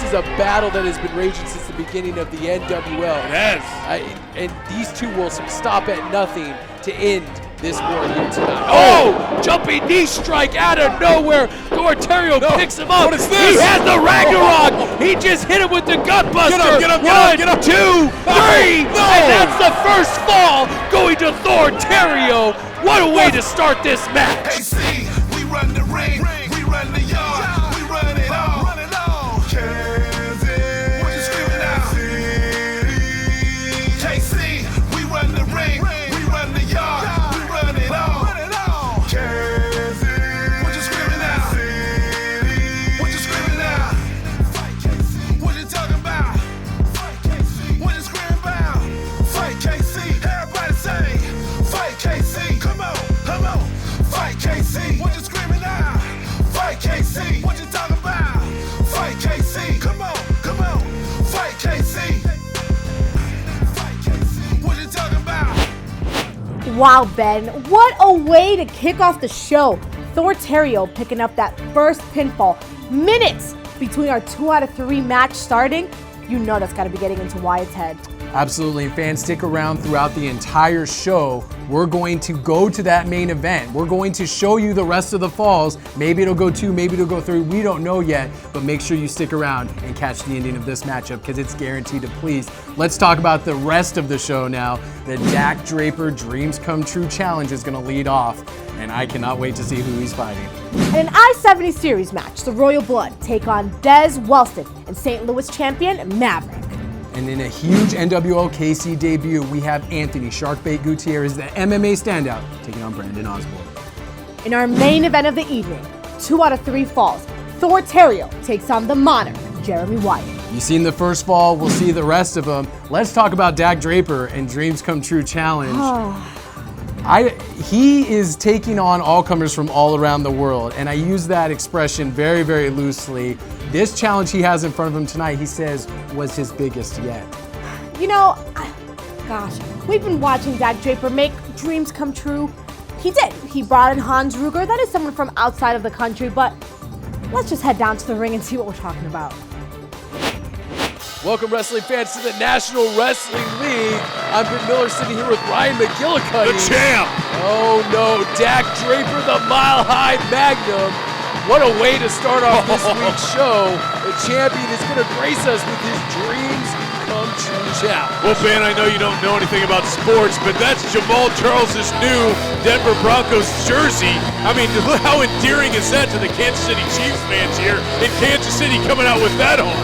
is a battle that has been raging since the beginning of the NWL. It has. And these two will stop at nothing to end this war here tonight. Oh! Jumping knee strike out of nowhere. Theriot picks him up. What is this? He has the Ragnarok. He just hit him with the gut buster. Get up, One, two, three. No. And that's the first fall going to Theriot. What a way to start this match. KC, we run the ring, we run the yard, we run it all. Kansas, what you screaming out? KC, we run the ring, we run the yard, we run it all. Kansas, what you screaming out? What you screaming out? Fight KC, what you talking about? Fight KC, what you screaming about? Fight KC, everybody say, fight KC, come on, fight KC, what you screaming out? Fight KC, what you talking about? Fight KC, come on, fight KC. Fight KC, what you talking about? Wow, Ben, what a way to kick off the show. Theriot picking up that first pinfall minutes between our 2 out of 3 match starting. You know that's got to be getting into Wyatt's head. Absolutely, and fans, stick around throughout the entire show. We're going to go to that main event. We're going to show you the rest of the falls. Maybe it'll go 2, maybe it'll go 3. We don't know yet, but make sure you stick around and catch the ending of this matchup because it's guaranteed to please. Let's talk about the rest of the show now. The Dak Draper Dreams Come True Challenge is going to lead off, and I cannot wait to see who he's fighting. In an I-70 Series match, the Royal Blood take on Wellston and St. Louis champion Maverick. And in a huge NWL KC debut, we have Anthony Sharkbait Gutierrez, the MMA standout, taking on Brandon Osborn. In our main event of the evening, 2 out of 3 falls, Theriot takes on the Monarch, Jeremy Wyatt. You've seen the first fall, we'll see the rest of them. Let's talk about Dak Draper and Dreams Come True Challenge. He is taking on all comers from all around the world, and I use that expression very, very loosely. This challenge he has in front of him tonight, he says, was his biggest yet. You know, gosh, we've been watching Dak Draper make dreams come true. He did. He brought in Hans Ruger. That is someone from outside of the country, but let's just head down to the ring and see what we're talking about. Welcome, wrestling fans, to the National Wrestling League. I'm Ben Miller sitting here with Ryan McGillicuddy. The champ. Oh no, Dak Draper, the Mile High Magnum. What a way to start off this week's show. The champion is going to grace us with his Dreams Come True challenge. Well, Ben, I know you don't know anything about sports, but that's Jamal Charles' new Denver Broncos jersey. I mean, look how endearing is that to the Kansas City Chiefs fans here in Kansas City coming out with that on.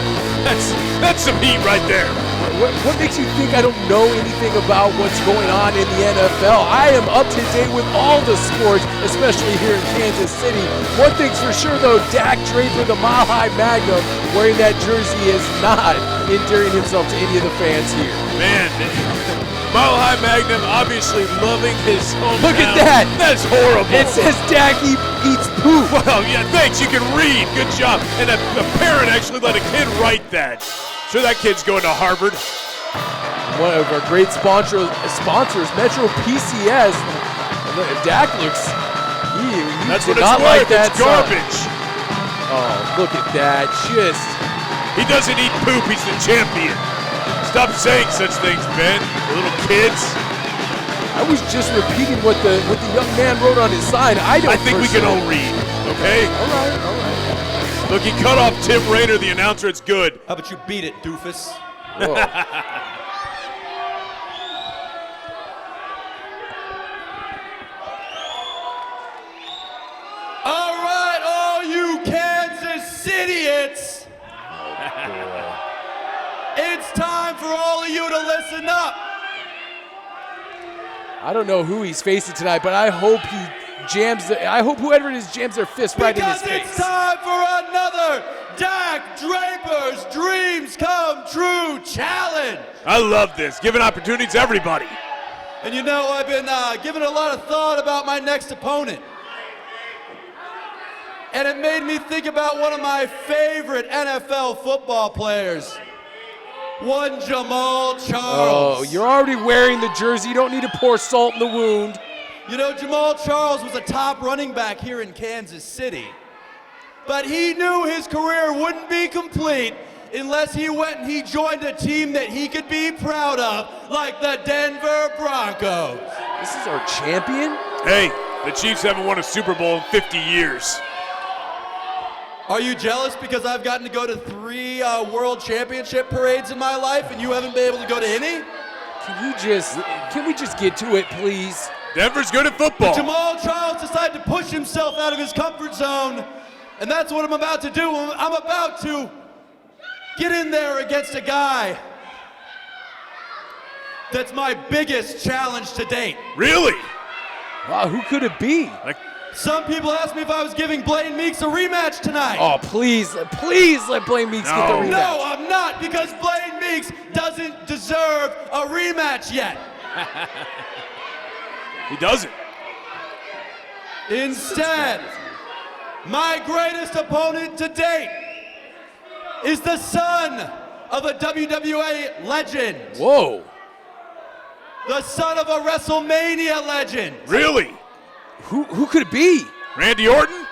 That's some heat right there. What makes you think I don't know anything about what's going on in the NFL? I am up to date with all the sports, especially here in Kansas City. One thing's for sure, though, Dak Draper, the Mile High Magnum, wearing that jersey is not endearing himself to any of the fans here. Man, Mile High Magnum obviously loving his hometown. Look at that. That's horrible. It says Dak eats poop. Well, yeah, thanks. You can read. Good job. And a parent actually let a kid write that. Sure, that kid's going to Harvard. One of our great sponsors, Metro PCS. Dak looks, he That's did what it's not worth. like that. It's garbage. Oh, look at that. Just. He doesn't eat poop. He's the champion. Stop saying such things, Ben. The little kids. I was just repeating what the young man wrote on his sign. I think we can all read, okay? All right. Look, he cut off Tim Raynor, the announcer. It's good. How about you beat it, doofus? Whoa. All right, all you Kansas Cityites. It's time for all of you to listen up. I don't know who he's facing tonight, but I hope I hope whoever it is jams their fist right in his face. Because it's time for another Dak Draper's Dreams Come True Challenge. I love this. Giving opportunities to everybody. And you know, I've been giving a lot of thought about my next opponent. And it made me think about one of my favorite NFL football players. One Jamal Charles. Oh, you're already wearing the jersey. You don't need to pour salt in the wound. You know, Jamal Charles was a top running back here in Kansas City. But he knew his career wouldn't be complete unless he went and he joined a team that he could be proud of, like the Denver Broncos. This is our champion? Hey, the Chiefs haven't won a Super Bowl in 50 years. Are you jealous because I've gotten to go to 3 World Championship parades in my life and you haven't been able to go to any? Can we just get to it, please? Denver's good at football. Jamal Charles decided to push himself out of his comfort zone, and that's what I'm about to do. I'm about to get in there against a guy that's my biggest challenge to date. Really? Wow, who could it be? Some people asked me if I was giving Blaine Meeks a rematch tonight. Oh, please let Blaine Meeks get the rematch. No, I'm not, because Blaine Meeks doesn't deserve a rematch yet. He doesn't. Instead, my greatest opponent to date is the son of a WWA legend. Whoa. The son of a WrestleMania legend. Really? Who could it be? Randy Orton?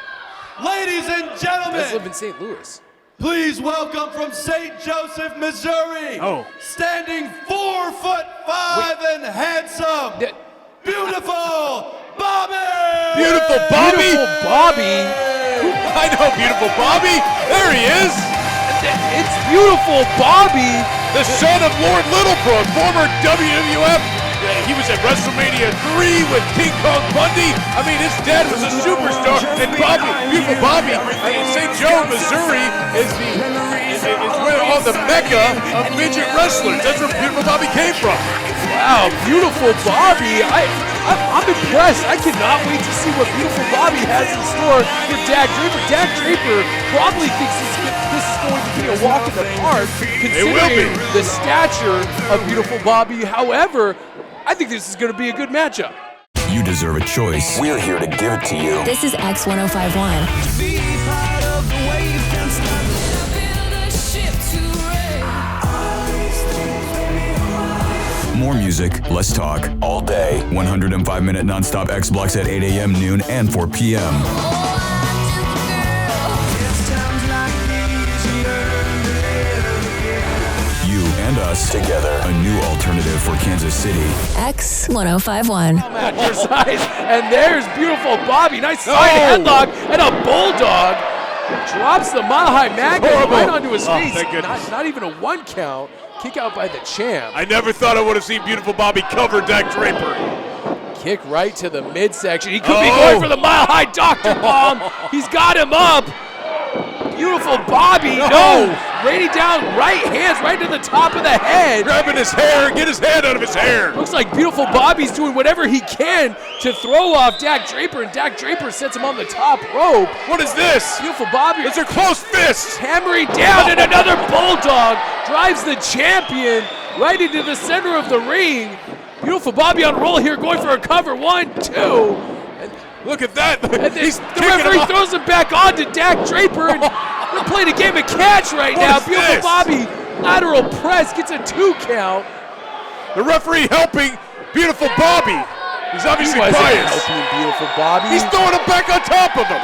Ladies and gentlemen, Let's live in St. Louis. please welcome from St. Joseph, Missouri, standing 4'5" and handsome, beautiful Bobby! Beautiful Bobby? Beautiful Bobby? I know Beautiful Bobby. There he is. It's Beautiful Bobby. The son of Lord Littlebrook, former WWF. He was at WrestleMania 3 with King Kong Bundy. I mean, his dad was a superstar. And Bobby, Beautiful Bobby, St. Joe, Missouri is where all the mecca of midget wrestlers. That's where Beautiful Bobby came from. Wow, Beautiful Bobby. I'm impressed. I cannot wait to see what Beautiful Bobby has in store for Dak Draper. Dak Draper probably thinks this is going to be a walk in the park, considering the stature of Beautiful Bobby. However, I think this is going to be a good matchup. You deserve a choice. We're here to give it to you. This is X1051. More music, less talk. All day. 105-minute nonstop X blocks at 8 a.m., noon, and 4 p.m. You and us together. A new alternative for Kansas City. X1051. At your size, and there's Beautiful Bobby. Nice side headlock and a bulldog. Drops the Mile High Magnum right onto his face. Thank goodness. Not even a 1 count. Kick out by the champ. I never thought I would have seen Beautiful Bobby cover Dak Draper. Kick right to the midsection. He could be going for the Mile High Doctor Bomb. He's got him up. Beautiful Bobby. No. Raining down right hands right to the top of the head. Grabbing his hair. Get his hand out of his hair. Looks like Beautiful Bobby's doing whatever he can to throw off Dak Draper, and Dak Draper sets him on the top rope. What is this? Beautiful Bobby. It's a close fist. Hammering down, and another bulldog drives the champion right into the center of the ring. Beautiful Bobby on a roll here, going for a cover. 1, 2. Look at that. And the referee throws him back on to Dak Draper, and we're playing a game of catch right now. Beautiful Bobby, lateral press, gets a 2 count. The referee helping Beautiful Bobby. He's obviously He wasn't biased. helping Beautiful Bobby. He's throwing him back on top of him.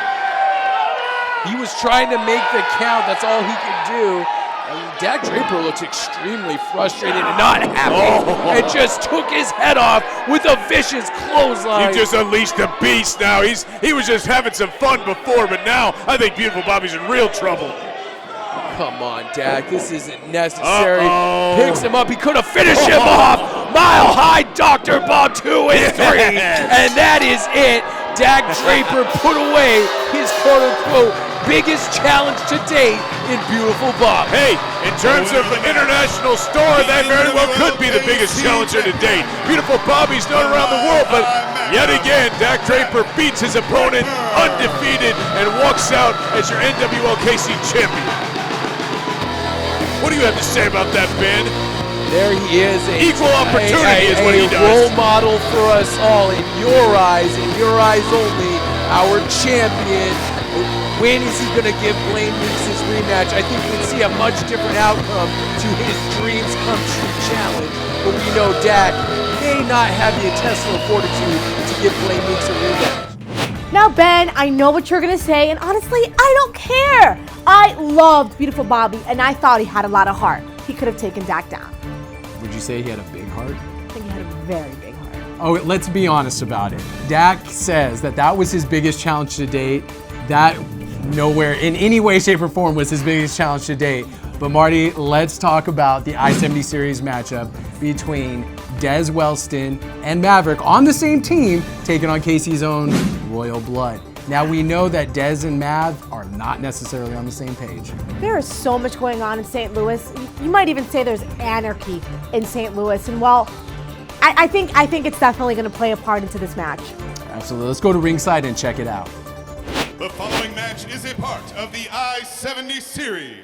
He was trying to make the count. That's all he could do. And Dak Draper looks extremely frustrated and not happy, and just took his head off with a vicious clothesline. He just unleashed a beast now. He was just having some fun before, but now I think Beautiful Bobby's in real trouble. Come on, Dak. This isn't necessary. Picks him up. He could have finished him off. Mile High Dr. Bomb 2 and 3. And that is it. Dak Draper put away his quote-unquote biggest challenge to date in Beautiful Bob. Hey, in terms of an international star, that very well could be the biggest challenger to date. Beautiful Bobby's known around the world, but yet again, Dak Draper beats his opponent undefeated and walks out as your NWL KC champion. What do you have to say about that, Ben? There he is. Equal opportunity is what he does. A role model for us all, in your eyes only, our champion. When is he going to give Blaine Meeks his rematch? I think we see a much different outcome to his dreams come true challenge. But we know Dak may not have the intestinal fortitude to give Blaine Meeks a rematch. Now, Ben, I know what you're going to say, and honestly, I don't care. I loved Beautiful Bobby, and I thought he had a lot of heart. He could have taken Dak down. Would you say he had a big heart? I think he had a very big heart. Oh, let's be honest about it. Dak says that was his biggest challenge to date. That nowhere in any way, shape, or form was his biggest challenge to date. But Marty, let's talk about the I-70 Series matchup between Dez Wellston and Maverick on the same team, taking on KC's own Royal Blood. Now we know that Dez and Mav are not necessarily on the same page. There is so much going on in St. Louis. You might even say there's anarchy in St. Louis. And while I think it's definitely going to play a part into this match. Absolutely. Let's go to ringside and check it out. The following match is a part of the I-70 Series.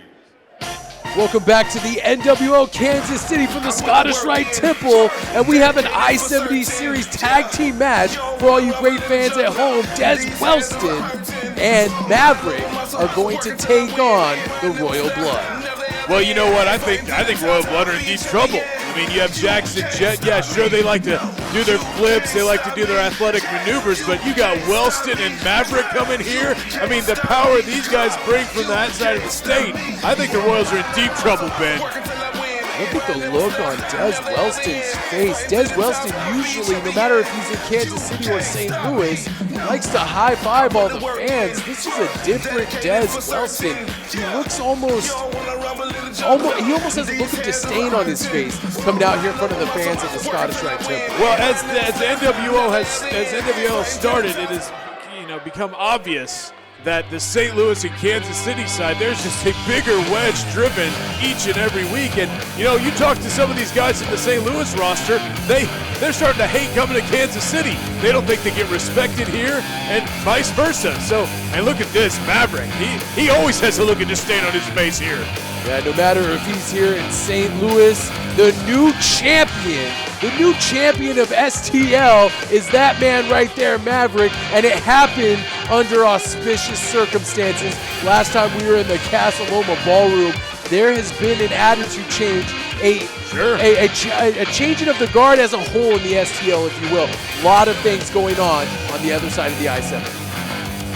Welcome back to the NWL Kansas City from the Scottish Rite Temple, and we have an I-70 Series tag team match for all you great fans at home. Dez Wellston and Maverick are going to take on the Royal Blood. Well, you know what? I think Royal Blood are in deep trouble. I mean, you have Jackson Jet. Yeah, sure, they like to do their flips. They like to do their athletic maneuvers, but you got Wellston and Maverick coming here. I mean, the power these guys bring from that side of the state. I think the Royals are in deep trouble, Ben. Look at the look on Dez Wellston's face. Dez Wellston usually, no matter if he's in Kansas City or St. Louis, likes to high-five all the fans. This is a different Dez Wellston. He looks almost has a look of disdain on his face coming out here in front of the fans at the Scottish Rite Temple. Well, as NWL started, it has become obvious that the St. Louis and Kansas City side, there's just a bigger wedge driven each and every week. And, you talk to some of these guys in the St. Louis roster, they're starting to hate coming to Kansas City. They don't think they get respected here, and vice versa. So, and look at this, Maverick. He always has a look of disdain on his face here. Yeah, no matter if he's here in St. Louis, the new champion of STL is that man right there, Maverick, and it happened under auspicious circumstances. Last time we were in the Casa Loma Ballroom, there has been an attitude change, a changing of the guard as a whole in the STL, if you will. A lot of things going on the other side of the I-70.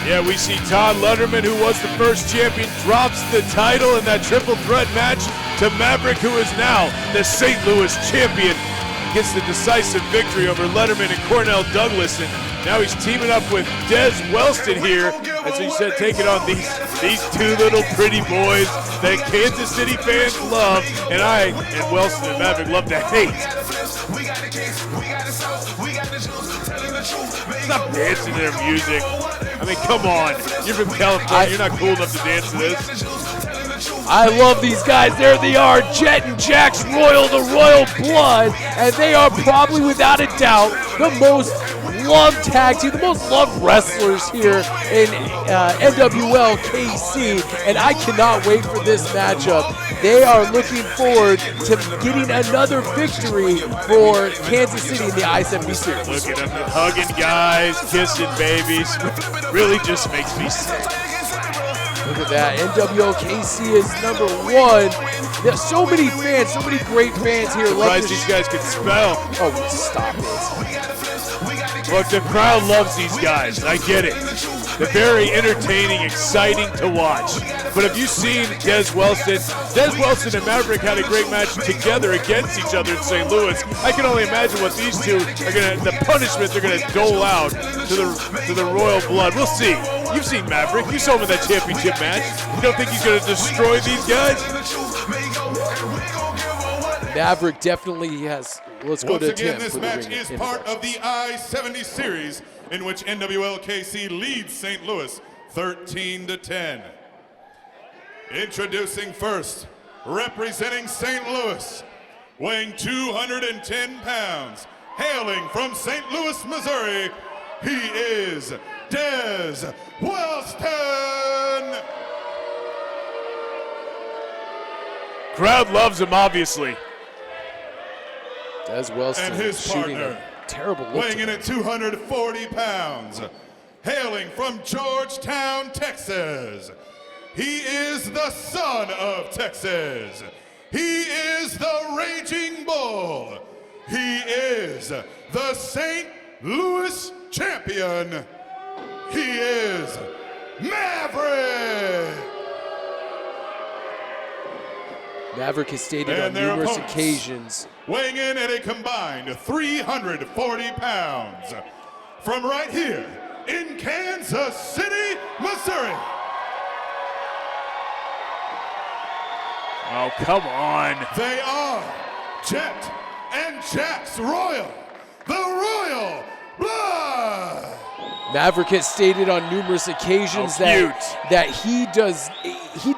Yeah, we see Todd Letterman, who was the first champion, drops the title in that triple threat match to Maverick, who is now the St. Louis champion. Gets the decisive victory over Letterman and Cornell Douglas, and now he's teaming up with Dez Wellston here, as he said, taking on these two little pretty boys that Kansas City fans love, and Wellston and Maverick love to hate. Stop dancing to their music. I mean, come on. You're from California. You're not cool enough to dance to this. I love these guys. There they are, Jet and Jax Royal, the Royal Blood, and they are probably, without a doubt, the most loved tag team, the most loved wrestlers here in NWL KC, and I cannot wait for this matchup. They are looking forward to getting another victory for Kansas City in the I-70 Series. Look at them hugging guys, kissing babies. Really just makes me sick. Look at that. NWL KC is number one. There's so many fans, so many great fans here. Surprised these guys can spell. Oh, stop it. Look, the crowd loves these guys. I get it. They're very entertaining, exciting to watch. But have you seen Dez Wellston? Dez Wellston and Maverick had a great match together against each other in St. Louis. I can only imagine what these two are the punishment they're gonna dole out to the Royal Blood. We'll see. You've seen Maverick. You saw him in that championship match. You don't think he's gonna destroy these guys? Maverick definitely has. Let's go to Tim. Once again, this match is part of the I-70 Series, in which NWL KC leads St. Louis 13-10. Introducing first, representing St. Louis, weighing 210 pounds, hailing from St. Louis, Missouri, he is Dez Wellston. Crowd loves him, obviously. Dez Wellston and his shooting partner, a terrible look. weighing in at 240 pounds, hailing from Georgetown, Texas. He is the son of Texas. He is the Raging Bull. He is the St. Louis champion. he is Maverick. Maverick has stated on And their numerous opponents, occasions. weighing in at a combined 340 pounds, from right here in Kansas City, Missouri. Oh, come on. They are Jet and Jax Royal, the Royal Blood. Maverick has stated on numerous occasions that he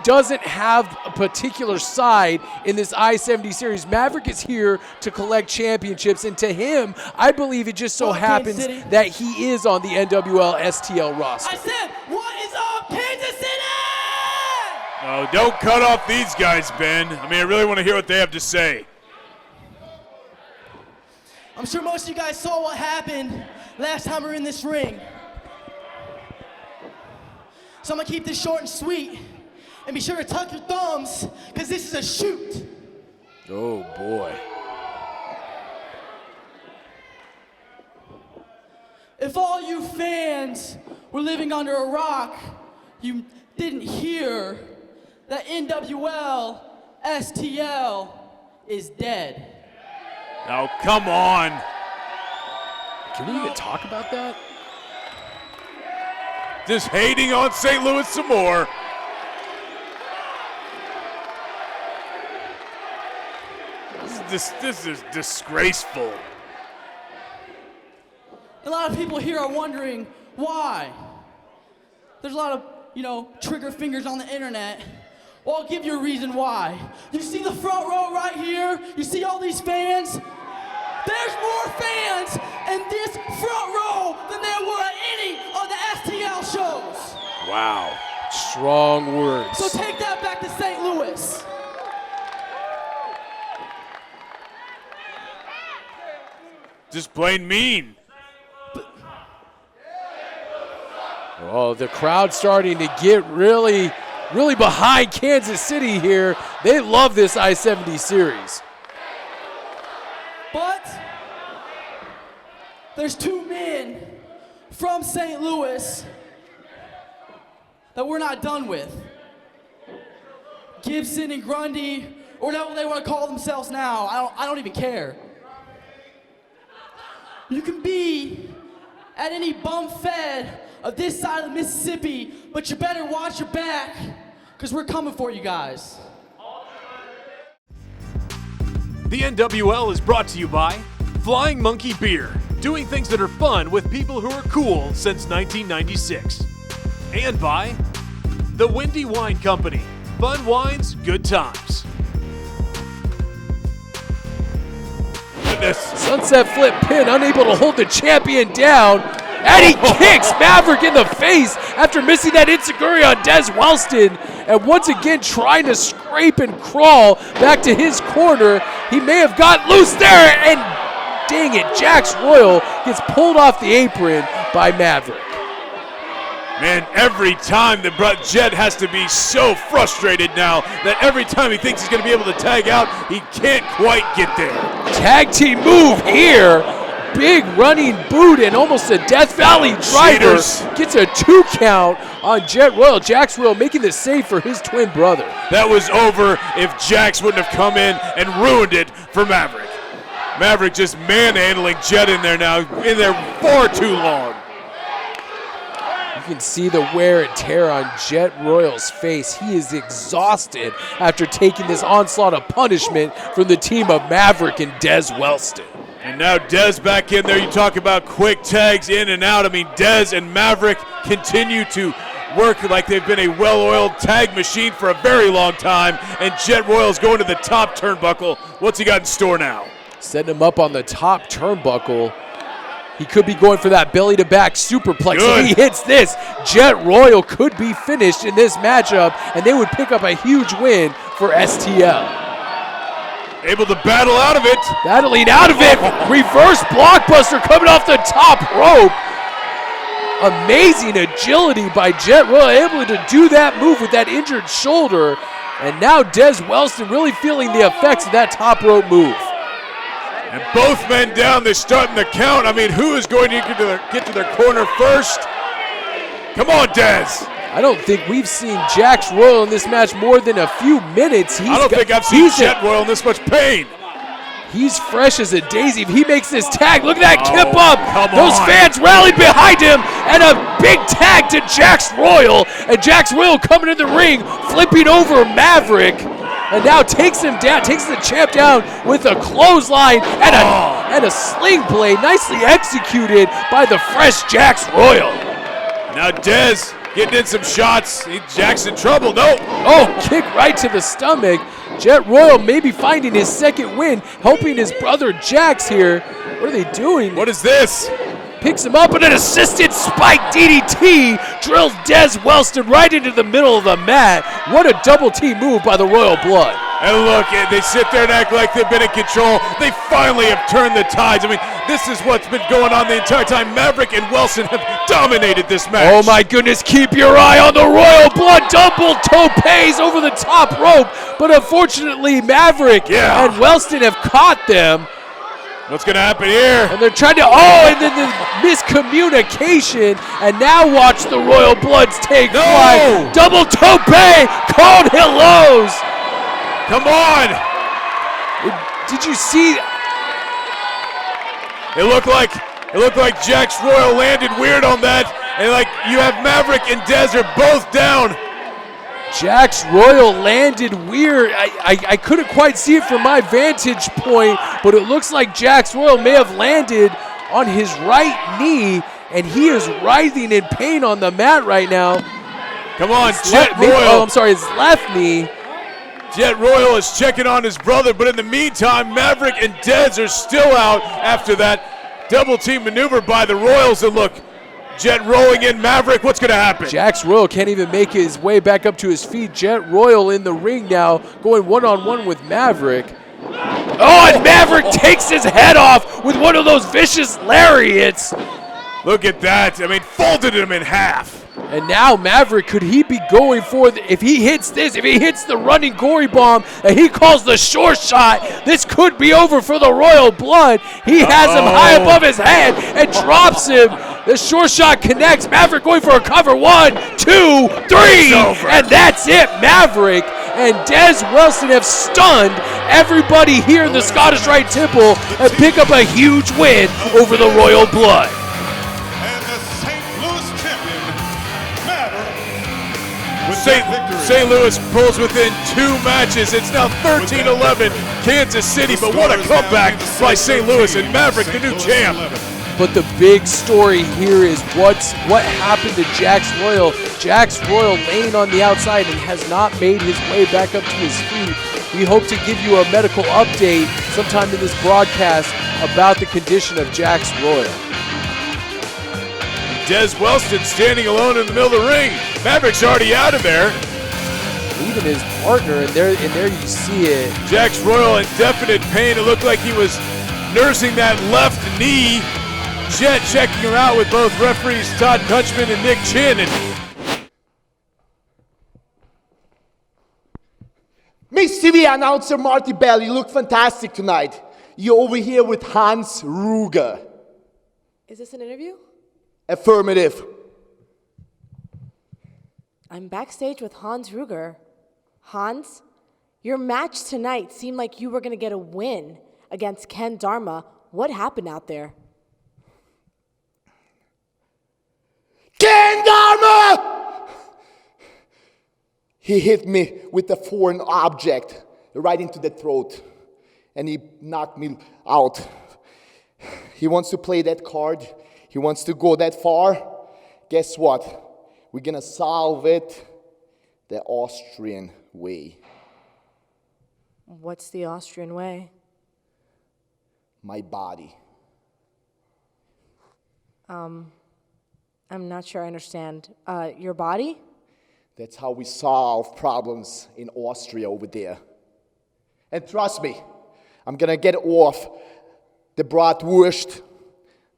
doesn't have a particular side in this I-70 series. Maverick is here to collect championships, and to him, I believe it just so happens that he is on the NWL STL roster. I said, what is up, Kansas City? Oh, don't cut off these guys, Ben. I mean, I really want to hear what they have to say. I'm sure most of you guys saw what happened last time we were in this ring. So I'm gonna keep this short and sweet, and be sure to tuck your thumbs, because this is a shoot. Oh boy. If all you fans were living under a rock, you didn't hear that NWL STL is dead. Oh, come on. Can we even talk about that? Just hating on St. Louis some more. This is disgraceful. A lot of people here are wondering why. There's a lot of, trigger fingers on the internet. Well, I'll give you a reason why. You see the front row right here? You see all these fans? There's more fans in this front row than there were at any of the STL shows. Wow. Strong words. So take that back to St. Louis. Just plain mean. Oh, the crowd starting to get really behind Kansas City here. They love this I-70 series. But there's two men from St. Louis that we're not done with. Gibson and Grundy, or whatever they want to call themselves now. I don't even care. You can be at any bum fed of this side of the Mississippi, but you better watch your back, because we're coming for you guys. The NWL is brought to you by Flying Monkey Beer, doing things that are fun with people who are cool since 1996. And by the Windy Wine Company, fun wines, good times. Sunset flip pin, unable to hold the champion down. And he kicks Maverick in the face after missing that enziguri on Des Wellston. And once again trying to scrape and crawl back to his corner. He may have got loose there, and dang it, Jax Royal gets pulled off the apron by Maverick. Man, every time the Jet has to be so frustrated now that every time he thinks he's going to be able to tag out, he can't quite get there. Tag team move here. Big running boot and almost a Death Valley driver. Gets a 2 count on Jet Royal. Jax Royal making the save for his twin brother. That was over if Jax wouldn't have come in and ruined it for Maverick. Maverick just manhandling Jet in there now, in there far too long. You can see the wear and tear on Jet Royal's face. He is exhausted after taking this onslaught of punishment from the team of Maverick and Des Wellston. And now Dez back in there. You talk about quick tags in and out. I mean, Dez and Maverick continue to work like they've been a well-oiled tag machine for a very long time. And Jet Royal's going to the top turnbuckle. What's he got in store now? Setting him up on the top turnbuckle. He could be going for that belly-to-back superplex. If he hits this, Jet Royal could be finished in this matchup, and they would pick up a huge win for STL. Able to battle out of it. Battling out of it. Reverse blockbuster coming off the top rope. Amazing agility by Jet Royal, able to do that move with that injured shoulder. And now Des Wellston really feeling the effects of that top rope move. And both men down, they're starting the count. I mean, who is going to get to their corner first? Come on, Dez. I don't think we've seen Jax Royal in this match more than a few minutes. I don't think I've seen Jet Royal in this much pain. He's fresh as a daisy. If he makes this tag, look at that kip up. Come Those on. fans rallied behind him, and a big tag to Jax Royal. And Jax Royal coming in the ring, flipping over Maverick. And now takes him down, takes the champ down with a clothesline and a sling blade, nicely executed by the fresh Jax Royal. Now Dez getting in some shots. Jack's in trouble. No. Oh, kick right to the stomach. Jet Royal maybe finding his second win, helping his brother Jax here. What are they doing? What is this? Picks him up, and an assisted spike DDT drills Dez Wellston right into the middle of the mat. What a double T move by the Royal Blood. And look, they sit there and act like they've been in control. They finally have turned the tides. I mean, this is what's been going on the entire time. Maverick and Wellston have dominated this match. Oh my goodness, keep your eye on the Royal Blood. Double topes over the top rope. But unfortunately, Maverick and Wellston have caught them. What's going to happen here? And they're trying to, and then the miscommunication. And now watch the Royal Bloods take flight. Double tope, called hellos. Come on. Did you see? It looked like Jax Royal landed weird on that. And like you have Maverick and Dez are both down. Jax Royal landed weird. I couldn't quite see it from my vantage point, but it looks like Jax Royal may have landed on his right knee, and he is writhing in pain on the mat right now. Come on, his left knee. Jet Royal is checking on his brother, but in the meantime, Maverick and Dez are still out after that double team maneuver by the Royals. And look, Jet rolling in, Maverick, what's going to happen? Jax Royal can't even make his way back up to his feet. Jet Royal in the ring now, going one-on-one with Maverick. Oh, and Maverick takes his head off with one of those vicious lariats. Look at that. I mean, folded him in half. And now Maverick, could he be going for if he hits the running gory bomb and he calls the short shot, this could be over for the Royal Blood. He has him high above his head and drops him. The short shot connects. Maverick going for a cover. 1, 2, 3. And that's it. Maverick and Dez Wellston have stunned everybody here in the Scottish Rite Temple and pick up a huge win over the Royal Blood. St. Louis pulls within 2 matches. It's now 13-11 Kansas City, but what a comeback by St. Louis and Maverick, the new champ. But the big story here is what happened to Jax Royal. Jax Royal laying on the outside and has not made his way back up to his feet. We hope to give you a medical update sometime in this broadcast about the condition of Jax Royal. Dez Wellston standing alone in the middle of the ring. Maverick's already out of there. Even his partner, and there you see it. Jax Royal in definite pain. It looked like he was nursing that left knee. Jet checking her out with both referees Todd Kutchman and Nick Chin. And Miss TV announcer Marty Bell, you look fantastic tonight. You're over here with Hans Ruger. Is this an interview? Affirmative. I'm backstage with Hans Ruger. Hans, your match tonight seemed like you were going to get a win against Ken Dharma. What happened out there? Ken Dharma! He hit me with a foreign object right into the throat, and he knocked me out. He wants to play that card. He wants to go that far. Guess what? We're going to solve it the Austrian way. What's the Austrian way? My body. I'm not sure I understand. Your body? That's how we solve problems in Austria over there. And trust me, I'm going to get off the bratwurst,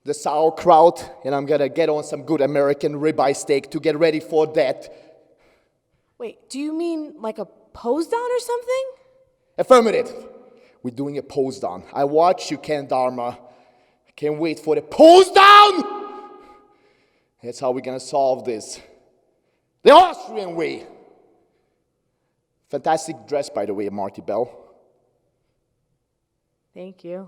the sauerkraut, and I'm going to get on some good American ribeye steak to get ready for that. Wait, do you mean like a pose down or something? Affirmative. We're doing a pose down. I watch you, Ken Dharma. I can't wait for the pose down! That's how we're going to solve this. The Austrian way. Fantastic dress, by the way, Marty Bell. Thank you.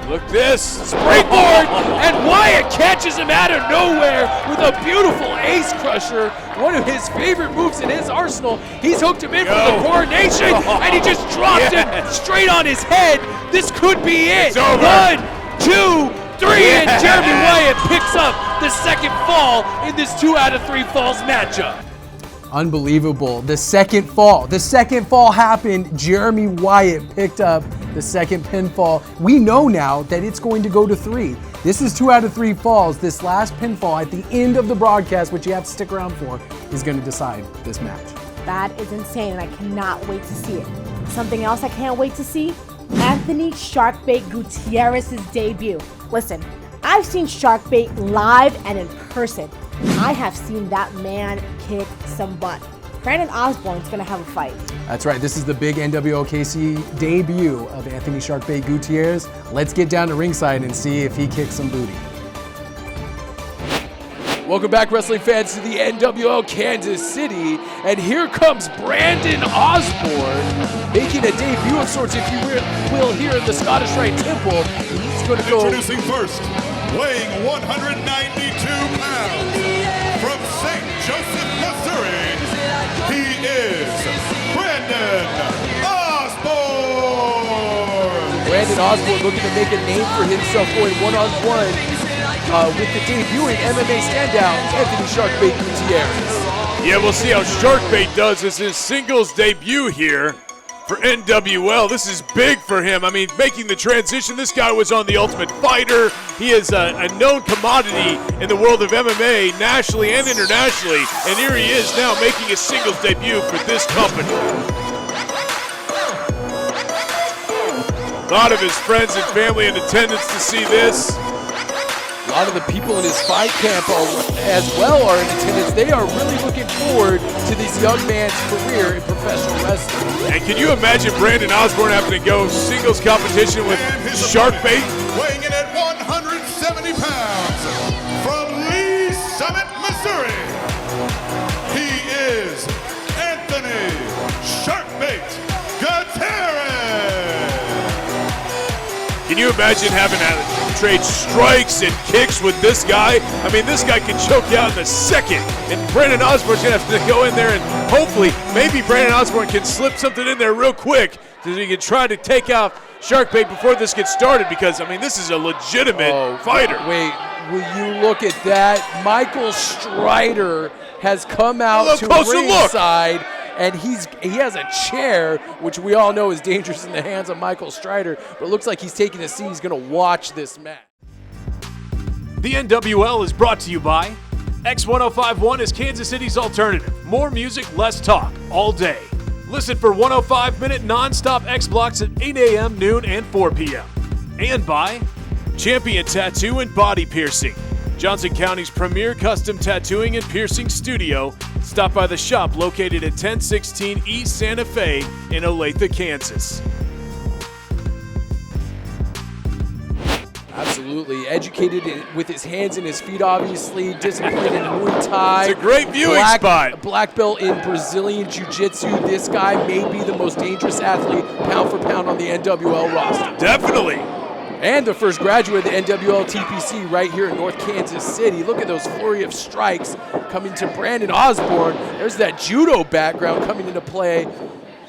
Look this, springboard, and Wyatt catches him out of nowhere with a beautiful ace crusher, one of his favorite moves in his arsenal. He's hooked him in for the coronation, and he just dropped him straight on his head. This could be it. It's over. 1, 2, 3, and Jeremy Wyatt picks up the second fall in this 2 out of 3 falls matchup. Unbelievable. The second fall happened. Jeremy Wyatt picked up the second pinfall. We know now that it's going to go to 3. This is 2 out of 3 falls. This last pinfall at the end of the broadcast, which you have to stick around for, is going to decide this match. That is insane, and I cannot wait to see it. Something else I can't wait to see? Anthony Sharkbait Gutierrez's debut. Listen, I've seen Sharkbait live and in person. I have seen that man kick some butt. Brandon Osborn's gonna have a fight. That's right. This is the big NWL KC debut of Anthony Sharkbait Gutierrez. Let's get down to ringside and see if he kicks some booty. Welcome back, wrestling fans, to the NWL Kansas City. And here comes Brandon Osborn, making a debut of sorts, if you will, here in the Scottish Rite Temple. He's going to go... Introducing first, weighing 192 pounds, from St. Joseph, Missouri, he is Brandon Osborn. Brandon Osborn looking to make a name for himself, going one-on-one with the debuting MMA standout, Anthony Sharkbait Gutierrez. Yeah, we'll see how Sharkbait does as his singles debut here for NWL. This is big for him. I mean, making the transition. This guy was on The Ultimate Fighter. He is a known commodity in the world of MMA, nationally and internationally. And here he is now making his singles debut for this company. A lot of his friends and family in attendance to see this. A lot of the people in his fight camp as well are in attendance. They are really looking forward to this young man's career in professional wrestling. And can you imagine Brandon Osborn having to go singles competition with Sharkbait? Weighing in at 170 pounds, from Lee Summit, Missouri, he is Anthony Sharkbait Gutierrez. Can you imagine having to trade strikes and kicks with this guy? I mean, this guy can choke you out in a second. And Brandon Osborn's going to have to go in there and hopefully, maybe Brandon Osborn can slip something in there real quick so he can try to take out Sharkbait before this gets started, because, I mean, this is a legitimate fighter. Wait, will you look at that? Michael Strider has come out to ringside. And he has a chair, which we all know is dangerous in the hands of Michael Strider, but it looks like he's taking a seat. He's going to watch this match. The NWL is brought to you by X1051 is Kansas City's alternative. More music, less talk, all day. Listen for 105-minute non-stop X blocks at 8 a.m., noon, and 4 p.m. And by Champion Tattoo and Body Piercing, Johnson County's premier custom tattooing and piercing studio. Stop by the shop located at 1016 East Santa Fe in Olathe, Kansas. Absolutely. Educated with his hands and his feet, obviously. Disciplined in Muay Thai. It's a great viewing spot. Black belt in Brazilian Jiu-Jitsu. This guy may be the most dangerous athlete, pound for pound, on the NWL roster. Definitely. And the first graduate of the NWL TPC right here in North Kansas City. Look at those flurry of strikes coming to Brandon Osborn. There's that judo background coming into play.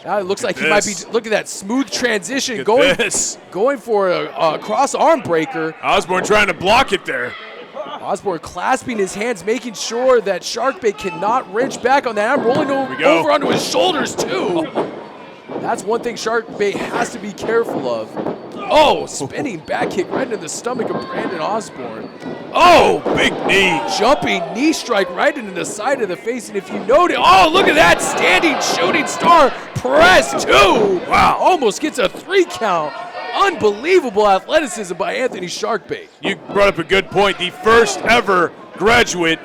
It looks like he might be, look at that smooth transition, going for a cross arm breaker. Osborn trying to block it there. Osborn clasping his hands, making sure that Sharkbait cannot wrench back on that. I'm rolling over onto his shoulders too. That's one thing Sharkbait has to be careful of. Oh, spinning back kick right into the stomach of Brandon Osborn. Oh, big knee. Jumping knee strike right into the side of the face. And if you notice, oh, look at that standing shooting star press too. Wow, almost gets a 3 count. Unbelievable athleticism by Anthony Sharkbait. You brought up a good point. The first ever graduate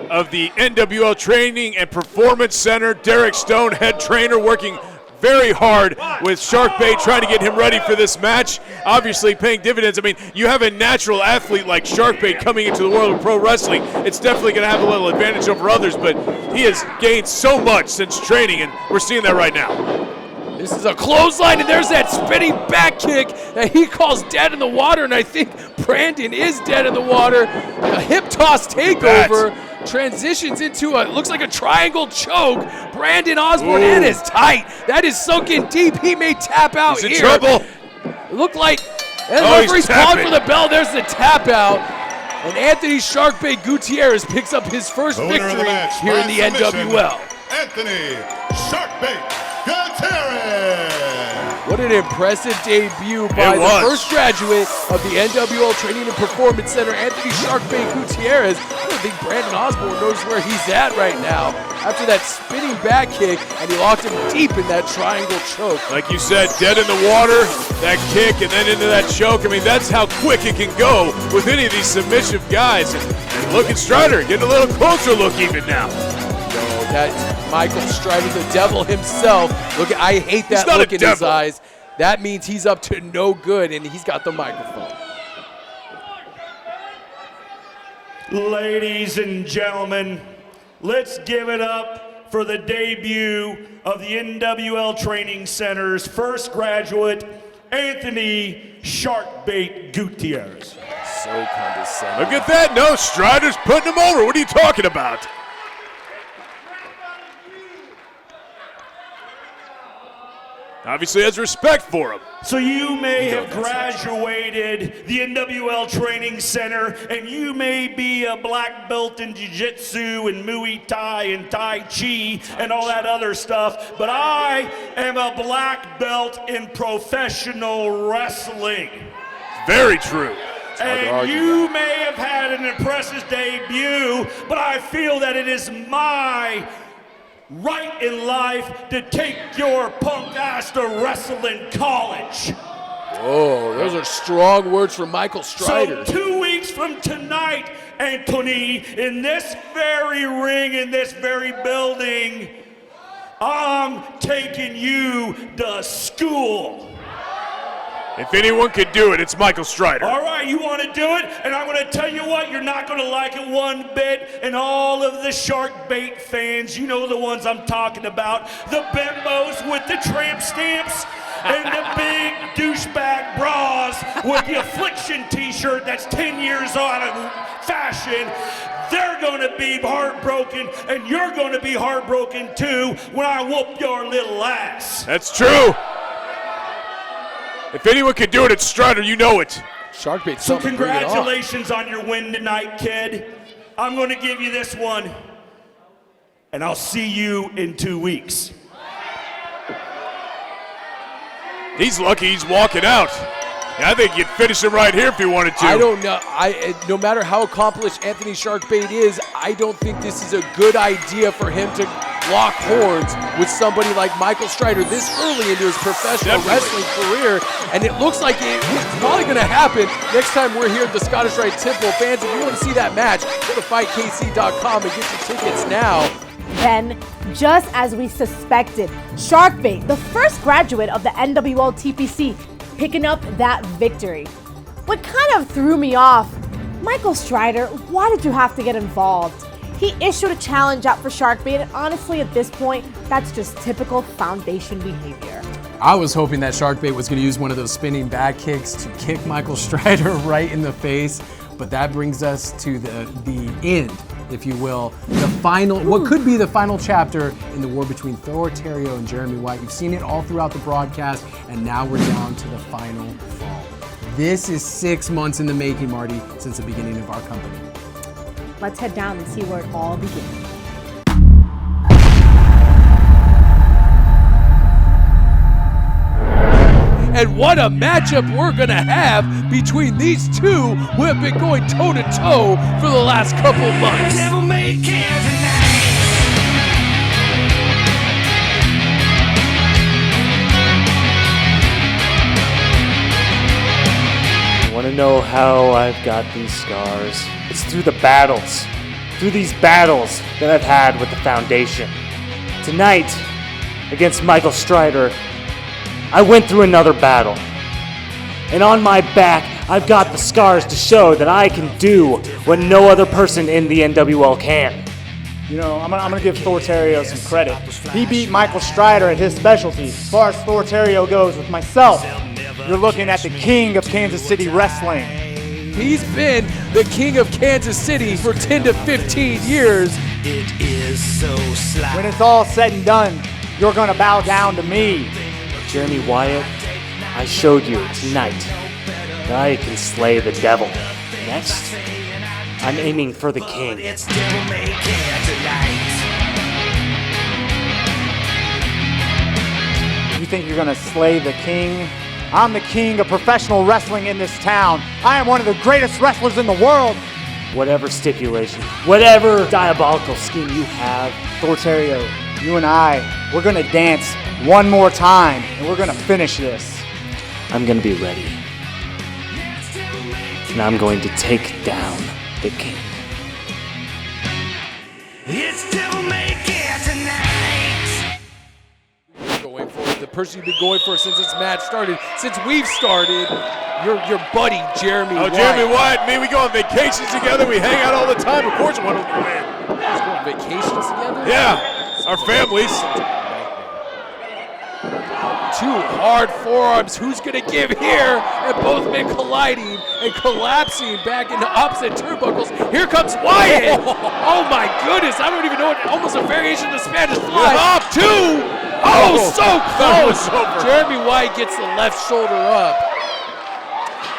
of the NWL Training and Performance Center, Derek Stone, head trainer, working very hard with Sharkbait, trying to get him ready for this match. Obviously paying dividends. I mean, you have a natural athlete like Sharkbait coming into the world of pro wrestling. It's definitely going to have a little advantage over others, but he has gained so much since training, and we're seeing that right now. This is a clothesline, and there's that spinning back kick that he calls dead in the water, and I think Brandon is dead in the water. A hip toss takeover transitions into looks like a triangle choke. Brandon Osborn in is tight. That is sunken deep. He may tap out He's here. in trouble. Looked like, and the referee's calling for the bell. There's the tap out. And Anthony Sharkbait Gutierrez picks up his first victory here in the NWL. Anthony Sharkbait Gutierrez. What an impressive debut by the first graduate of the NWL Training and Performance Center, Anthony Sharkbait Gutierrez. I don't think Brandon Osborn knows where he's at right now after that spinning back kick, and he locked him deep in that triangle choke. Like you said, dead in the water, that kick, and then into that choke. I mean, that's how quick it can go with any of these submissive guys. And look at Strider, getting a little closer look even now. That Michael Strider, the devil himself. Look, I hate that look in his eyes. That means he's up to no good, and he's got the microphone. Ladies and gentlemen, let's give it up for the debut of the NWL Training Center's first graduate, Anthony Sharkbait Gutierrez. So condescending. Look at that. No, Strider's putting him over. What are you talking about? Obviously has respect for him. So you may have graduated the NWL Training Center, and you may be a black belt in Jiu-Jitsu and Muay Thai and Tai Chi and all that other stuff, but I am a black belt in professional wrestling. Very true. And you may have had an impressive debut, but I feel that it is my right in life to take your punk ass to wrestling college. Oh, those are strong words from Michael Strider. So 2 weeks from tonight, Anthony, in this very ring, in this very building, I'm taking you to school. If anyone could do it, it's Michael Strider. All right, you want to do it? And I'm going to tell you what, you're not going to like it one bit. And all of the Sharkbait fans, you know the ones I'm talking about. The bimbos with the tramp stamps and the big douchebag bras with the Affliction t-shirt that's 10 years out of fashion. They're going to be heartbroken, and you're going to be heartbroken too when I whoop your little ass. That's true. If anyone could do it, it's Strider. You know it. Sharkbait. So congratulations on your win tonight, kid. I'm going to give you this one, and I'll see you in 2 weeks. He's lucky he's walking out. I think you'd finish him right here if you wanted to. I don't know. No matter how accomplished Anthony Sharkbait is, I don't think this is a good idea for him to lock horns with somebody like Michael Strider this early into his professional wrestling career. And it looks like it's probably going to happen next time we're here at the Scottish Rite Temple. Fans, if you want to see that match, go to fightkc.com and get your tickets now. Then, just as we suspected, Sharkbait, the first graduate of the NWL TPC, picking up that victory. What kind of threw me off, Michael Strider, why did you have to get involved? He issued a challenge out for Sharkbait, and honestly, at this point, that's just typical Foundation behavior. I was hoping that Sharkbait was going to use one of those spinning back kicks to kick Michael Strider right in the face, but that brings us to the end, if you will. The final, what could be the final chapter in the war between Thor, Theriot, and Jeremy Wyatt. You've seen it all throughout the broadcast, and now we're down to the final fall. This is 6 months in the making, Marty, since the beginning of our company. Let's head down and see where it all began. And what a matchup we're going to have between these two who have been going toe-to-toe for the last couple months. You want to know how I've got these scars? It's through the battles. Through these battles that I've had with the Foundation. Tonight, against Michael Strider, I went through another battle. And on my back, I've got the scars to show that I can do what no other person in the NWL can. You know, I'm gonna give Thor Theriot some credit. He beat Michael Strider at his specialty. As far as Thor Theriot goes, with myself, you're looking at the king of Kansas City wrestling. He's been the king of Kansas City for 10 to 15 years. When it's all said and done, you're gonna bow down to me. Jeremy Wyatt, I showed you tonight that I can slay the devil. Next, I'm aiming for the king. You think you're gonna slay the king? I'm the king of professional wrestling in this town. I am one of the greatest wrestlers in the world. Whatever stipulation, whatever diabolical scheme you have, Thor Theriot, you and I, we're gonna dance one more time, and we're gonna finish this. I'm gonna be ready. And I'm going to take down the king. It's devil may care tonight. Going for it, the person you've been going for since this match started, since we've started, your buddy Jeremy Wyatt. Jeremy Wyatt and me, we go on vacations together. We hang out all the time. Of course, I want to win. Let's go on vacations together? Yeah, our families. Two hard forearms. Who's going to give here? And both men colliding and collapsing back into opposite turnbuckles. Here comes Wyatt. Oh my goodness. I don't even know what. Almost a variation of the Spanish fly. Up two. Oh, so close. Jeremy Wyatt gets the left shoulder up.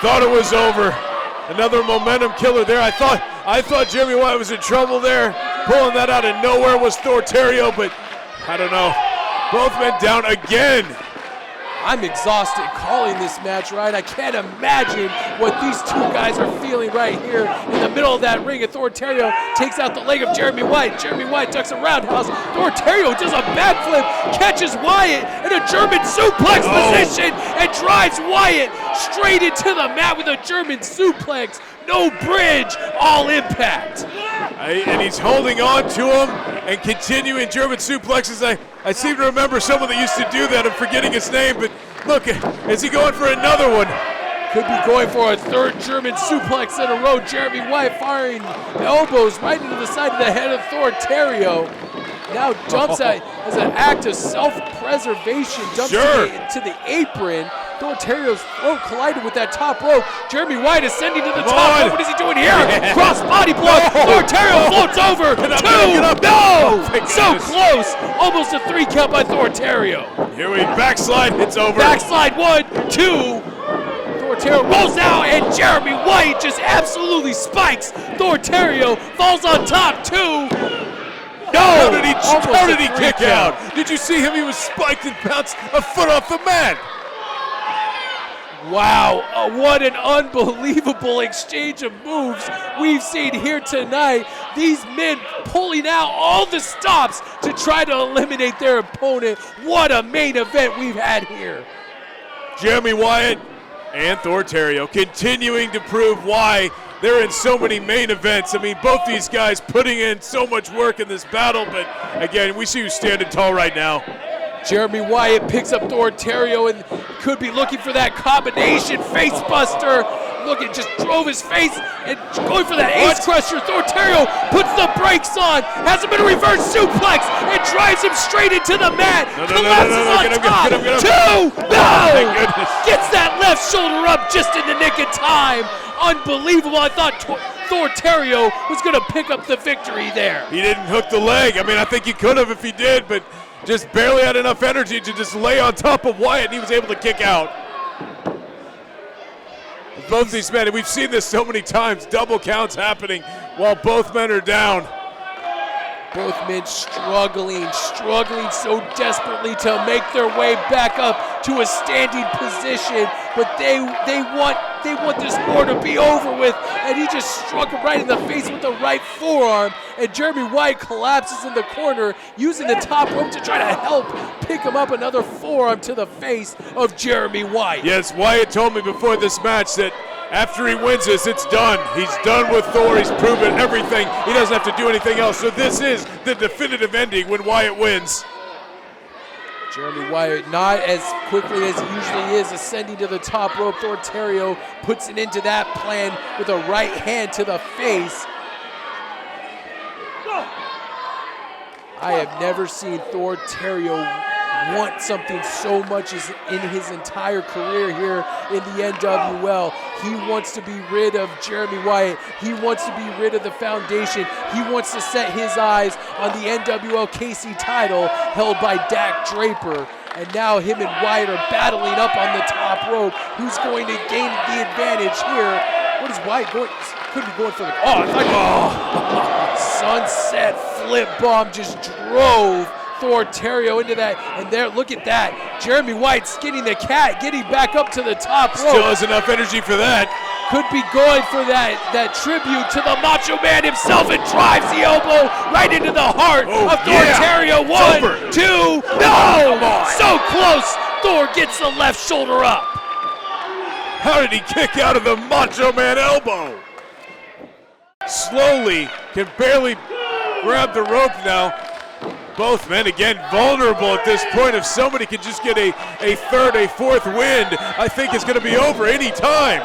Thought it was over. Another momentum killer there. I thought Jeremy Wyatt was in trouble there. Pulling that out of nowhere was Thor Theriot, but I don't know. Both men down again. I'm exhausted calling this match, right? I can't imagine what these two guys are feeling right here in the middle of that ring. And Thor Theriot takes out the leg of Jeremy Wyatt. Jeremy Wyatt ducks a roundhouse. Thor Theriot does a backflip, catches Wyatt in a German suplex position, and drives Wyatt straight into the mat with a German suplex. No bridge, all impact. And he's holding on to him and continuing German suplexes. I seem to remember someone that used to do that. I'm forgetting his name, but look, is he going for another one? Could be going for a third German suplex in a row. Jeremy Wyatt firing elbows right into the side of the head of Thor Theriot. Now jumps out as an act of self-preservation, jumps to the apron. Thor Theriot's throat collided with that top rope. Jeremy Wyatt ascending to the top rope. What is he doing here? Cross body blow. Thor Theriot floats over. No! So close. Almost a 3 count by Thor Theriot. Here we backslide. It's over. Backslide 1, 2. Thor Theriot rolls out, and Jeremy Wyatt just absolutely spikes. Thor Theriot falls on top 2. No! How did he kick out? Did you see him? He was spiked and bounced a foot off the mat. Wow, what an unbelievable exchange of moves we've seen here tonight. These men pulling out all the stops to try to eliminate their opponent. What a main event we've had here. Jeremy Wyatt and Thor Theriot continuing to prove why they're in so many main events. I mean, both these guys putting in so much work in this battle, but again, we see who's standing tall right now. Jeremy Wyatt picks up Thor Theriot and could be looking for that combination face buster. Look, it just drove his face and going for that ace crusher. Thor Theriot puts the brakes on, has him in a reverse suplex, and drives him straight into the mat. Collapses on top. Get him. 2! No! Gets that left shoulder up just in the nick of time. Unbelievable. I thought Thor Theriot was going to pick up the victory there. He didn't hook the leg. I mean, I think he could have if he did, but just barely had enough energy to just lay on top of Wyatt, and he was able to kick out. Both these men, and we've seen this so many times, double counts happening while both men are down. Both men struggling so desperately to make their way back up to a standing position, but they want this war to be over with, and he just struck him right in the face with the right forearm, and Jeremy Wyatt collapses in the corner, using the top rope to try to help pick him up. Another forearm to the face of Jeremy Wyatt. Yes, Wyatt told me before this match that after he wins this, it's done. He's done with Thor. He's proven everything. He doesn't have to do anything else. So this is the definitive ending when Wyatt wins. Jeremy Wyatt, not as quickly as he usually is, ascending to the top rope. Theriot puts it into that plan with a right hand to the face. I have never seen Theriot want something so much as in his entire career here in the NWL. He wants to be rid of Jeremy Wyatt. He wants to be rid of the foundation. He wants to set his eyes on the NWL KC title held by Dak Draper. And now him and Wyatt are battling up on the top rope. Who's going to gain the advantage here? What is Wyatt going? Could be going for the. Sunset flip bomb just drove Theriot into that, and there, look at that. Jeremy Wyatt skinning the cat, getting back up to the top rope. Still has enough energy for that. Could be going for that tribute to the Macho Man himself, and drives the elbow right into the heart of Theriot. 1, 2, no! So close. Thor gets the left shoulder up. How did he kick out of the Macho Man elbow? Slowly, can barely grab the rope now. Both men, again, vulnerable at this point. If somebody could just get a third, a fourth wind, I think it's going to be over any time.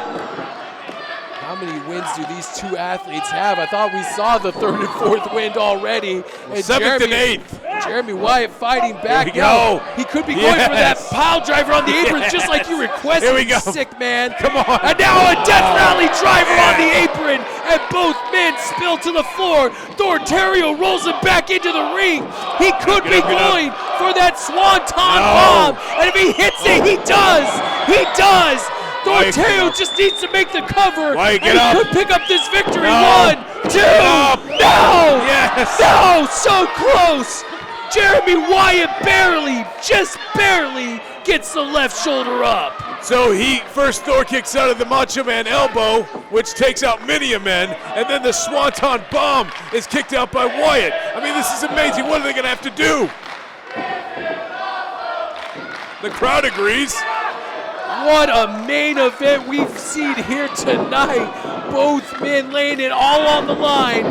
How many wins do these two athletes have? I thought we saw the third and fourth wind already. And 7th and 8th. Jeremy Wyatt fighting back. Here we go. He could be going for that pile driver on the apron, just like you requested. Here we go. Sick man. Come on. And now a death rally driver on the apron, and both men spill to the floor. Theriot rolls him back into the ring. He could be going for that swanton bomb, and if he hits it, he does. He does. Theriot just needs to make the cover, Wyatt, and he could pick up this victory. 1, 2, no! Yes! No! So close! Jeremy Wyatt just barely gets the left shoulder up. So Thor kicks out of the Macho Man elbow, which takes out many a men, and then the Swanton Bomb is kicked out by Wyatt. I mean, this is amazing. What are they going to have to do? The crowd agrees. What a main event we've seen here tonight. Both men laying it all on the line.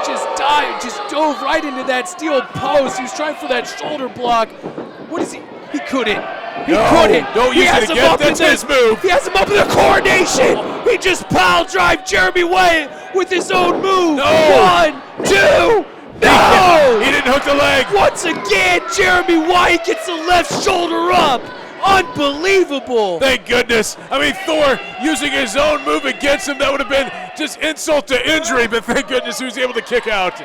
Just dove right into that steel post. He was trying for that shoulder block. What is he? He couldn't. He couldn't. Don't use it again. That's his move. He has him up in the coronation. He just pile drive Jeremy Wyatt with his own move. No. 1, 2. No! He didn't hook the leg. Once again, Jeremy Wyatt gets the left shoulder up. Unbelievable. Thank goodness. I mean, Thor using his own move against him, that would have been just insult to injury, but thank goodness he was able to kick out.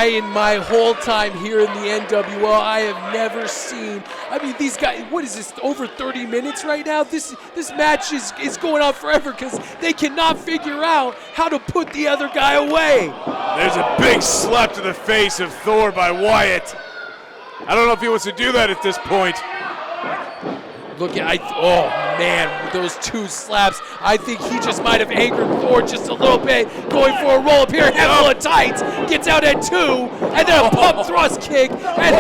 In my whole time here in the NWL, I have never seen, I mean, these guys, what is this, over 30 minutes right now? This match is going on forever because they cannot figure out how to put the other guy away. There's a big slap to the face of Thor by Wyatt. I don't know if he wants to do that at this point. Look at, oh man, those two slaps. I think he just might have angered Thor just a little bit. Going for a roll up here, handful of tights. Gets out at 2, and then a pump thrust kick. And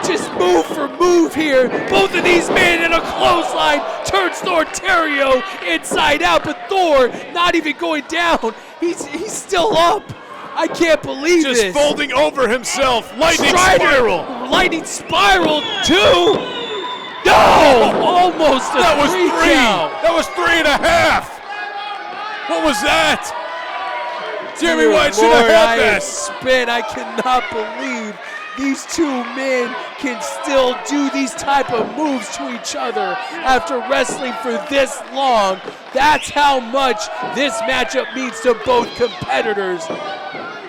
just move for move here. Both of these men in a clothesline turns Theriot inside out, but Thor not even going down. He's still up. I can't believe this. Just folding over himself. Lightning spiral. Lightning spiral, 2. No! Almost a that was 3 count. That was 3.5. What was that? Jeremy Wyatt should have had that. Spin. I cannot believe these two men can still do these type of moves to each other after wrestling for this long. That's how much this matchup means to both competitors.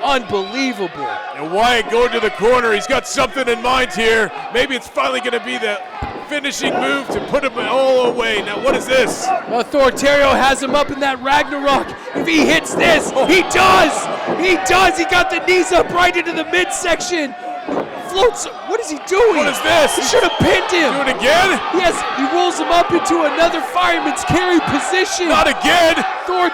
Unbelievable. And Wyatt going to the corner. He's got something in mind here. Maybe it's finally going to be the finishing move to put him all away. Now, what is this? Theriot has him up in that Ragnarok. If he hits this, he does. He does. He got the knees up right into the midsection. Floats. What is he doing? What is this? He should have pinned him. Do it again? Yes, he rolls him up into another fireman's carry position. Not again.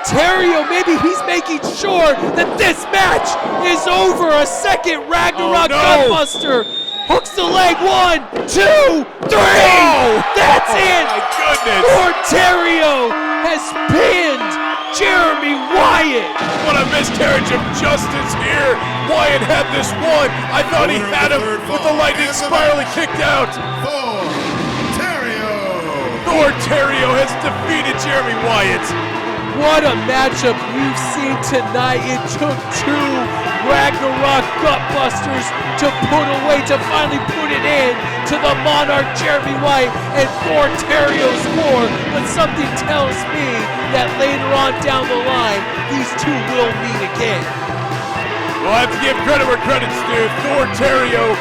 Theriot, maybe he's making sure that this match is over. A second Ragnarok Gunbuster. Hooks the leg. 1, 2, 3. Oh, that's it. My goodness. Theriot has pinned Jeremy Wyatt. What a miscarriage of justice here. Wyatt had this one. I thought he had him with the lightning spiral. He kicked out. Thor Theriot has defeated Jeremy Wyatt. What a matchup we've seen tonight. It took two Ragnarok Gutbusters to put away, to finally put it in to the Monarch Jeremy Wyatt and Thor Theriot's war. But something tells me that later on down the line, these two will meet again. We'll have to give credit where credit's due. Thor Theriot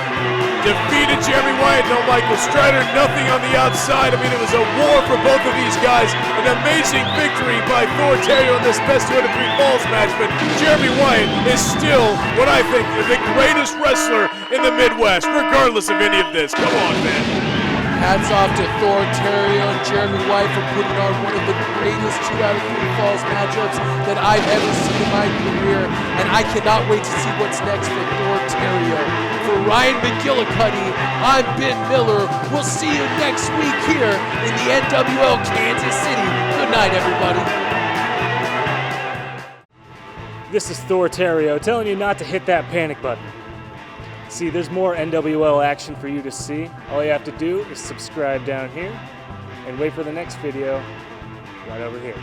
defeated Jeremy Wyatt. No Michael Strider, nothing on the outside. I mean, it was a war for both of these guys. An amazing victory by Thor Theriot in this best 2 out of 3 falls match. But Jeremy Wyatt is still what I think is the greatest wrestler in the Midwest, regardless of any of this. Come on, man. Hats off to Thor Theriot and Jeremy Wyatt for putting on one of the greatest 2 out of 3 falls matchups that I've ever seen in my career. And I cannot wait to see what's next for Thor Theriot. For Ryan McGillicuddy, I'm Ben Miller. We'll see you next week here in the NWL Kansas City. Good night, everybody. This is Thor Theriot telling you not to hit that panic button. See, there's more NWL action for you to see. All you have to do is subscribe down here and wait for the next video right over here.